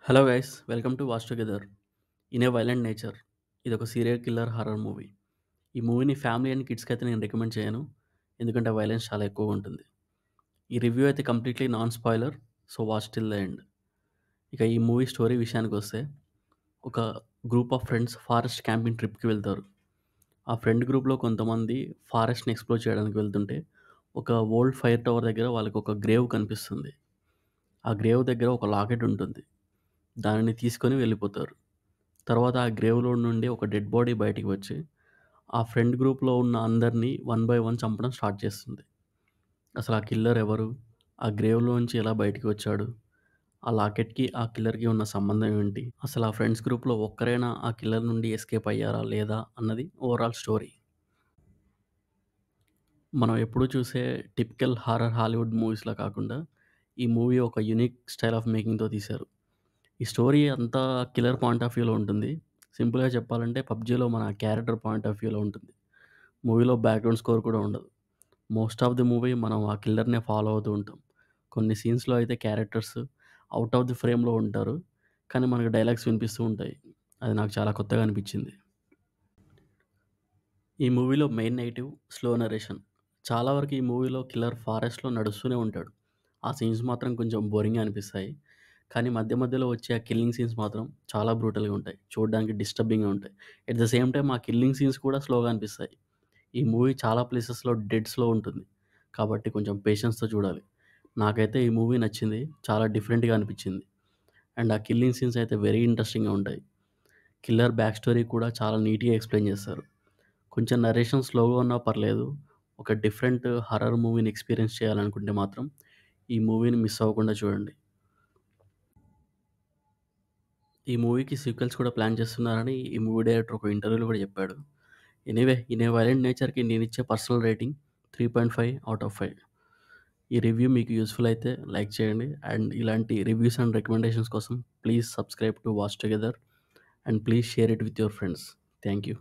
Hello guys, welcome to watch together. In a violent nature ఇది ఒక serial killer horror movie. ఈ మూవీని family and కిడ్స్కి అయితే నేను రికమెండ్ చేయను, ఎందుకంటే వైలెన్స్ చాలా ఎక్కువగా ఉంటుంది. ఈ రివ్యూ అయితే completely non spoiler, so watch till the end. ఇక ఈ మూవీ స్టోరీ విషయానికి వస్తే, ఒక group of friends forest camping ట్రిప్కి వెళ్తారు. ఆ ఫ్రెండ్ గ్రూప్లో కొంతమంది ఫారెస్ట్ని ఎక్స్ప్లోర్ చేయడానికి వెళ్తుంటే, ఒక ఓల్డ్ ఫైర్ టవర్ దగ్గర వాళ్ళకి ఒక గ్రేవ్ కనిపిస్తుంది. ఆ గ్రేవ్ దగ్గర ఒక లాకెట్ ఉంటుంది. దానిని తీసుకొని వెళ్ళిపోతారు. తర్వాత ఆ గ్రేవ్‌లో నుండి ఒక డెడ్ బాడీ బయటికి వచ్చి, ఆ ఫ్రెండ్ గ్రూప్‌లో ఉన్న అందరిని వన్ బై వన్ చంపడం స్టార్ట్ చేస్తుంది. అసలు ఆ కిల్లర్ ఎవరు? ఆ గ్రేవ్‌లోంచి ఎలా బయటికి వచ్చాడు? ఆ లాకెట్‌కి, ఆ కిల్లర్‌కి ఉన్న సంబంధం ఏంటి? అసలు ఆ ఫ్రెండ్స్ గ్రూప్‌లో ఒక్కరైనా ఆ కిల్లర్ నుండి ఎస్కేప్ అయ్యారా లేదా అన్నది ఓవరాల్ స్టోరీ. మనం ఎప్పుడూ చూసే టిపికల్ హారర్ హాలీవుడ్ మూవీస్‌లా కాకుండా, ఈ మూవీ ఒక యూనిక్ స్టైల్ ఆఫ్ మేకింగ్‌తో తీశారు. ఈ స్టోరీ అంతా కిల్లర్ పాయింట్ ఆఫ్ వ్యూలో ఉంటుంది. సింపుల్‌గా చెప్పాలంటే పబ్‌జీలో మన క్యారెక్టర్ పాయింట్ ఆఫ్ వ్యూలో ఉంటుంది. మూవీలో బ్యాక్‌గ్రౌండ్ స్కోర్ కూడా ఉండదు. మోస్ట్ ఆఫ్ ది మూవీ మనం ఆ కిల్లర్‌నే ఫాలో అవుతూ ఉంటాం. కొన్ని సీన్స్‌లో అయితే క్యారెక్టర్స్ ఔట్ ఆఫ్ ది ఫ్రేమ్‌లో ఉంటారు. కానీ మనకు డైలాగ్స్ వినిపిస్తూ ఉంటాయి. అది నాకు చాలా కొత్తగా అనిపించింది. ఈ మూవీలో మెయిన్ నెగెటివ్ స్లో నరేషన్. చాలా వరకు ఈ మూవీలో కిల్లర్ ఫారెస్ట్‌లో నడుస్తూనే ఉంటాడు. ఆ సీన్స్ మాత్రం కొంచెం బోరింగ్‌గా అనిపిస్తాయి. కానీ మధ్య మధ్యలో వచ్చే ఆ కిల్లింగ్ సీన్స్ మాత్రం చాలా బ్రూటల్‌గా ఉంటాయి. చూడడానికి డిస్టర్బింగ్‌గా ఉంటాయి. ఎట్ ద సేమ్ టైమ్ ఆ కిల్లింగ్ సీన్స్ కూడా స్లోగా అనిపిస్తాయి. ఈ మూవీ చాలా ప్లేసెస్‌లో డెడ్ స్లో ఉంటుంది. కాబట్టి కొంచెం పేషెన్స్‌తో చూడాలి. నాకైతే ఈ మూవీ నచ్చింది. చాలా డిఫరెంట్‌గా అనిపించింది. అండ్ ఆ కిల్లింగ్ సీన్స్ అయితే వెరీ ఇంట్రెస్టింగ్‌గా ఉంటాయి. కిల్లర్ బ్యాక్ స్టోరీ కూడా చాలా నీట్‌గా ఎక్స్‌ప్లెయిన్ చేస్తారు. కొంచెం నరేషన్ స్లోగా ఉన్నా పర్లేదు. ఒక డిఫరెంట్ హారర్ మూవీని ఎక్స్‌పీరియన్స్ చేయాలనుకుంటే మాత్రం ఈ మూవీని మిస్ అవ్వకుండా చూడండి. ఈ మూవీకి సీక్వెల్స్ కూడా ప్లాన్ చేస్తున్నారని ఈ మూవీ డైరెక్టర్ ఒక ఇంటర్వ్యూలో కూడా చెప్పాడు. ఎనీవే, ఇన్ ఏ వైలెంట్ నేచర్‌కి నేనిచ్చే పర్సనల్ రేటింగ్ 3.5 ఔట్ ఆఫ్ 5. ఈ రివ్యూ మీకు యూజ్‌ఫుల్ అయితే లైక్ చేయండి. అండ్ ఇలాంటి రివ్యూస్ అండ్ రికమెండేషన్స్ కోసం please subscribe to watch together and please share it with your friends. Thank you.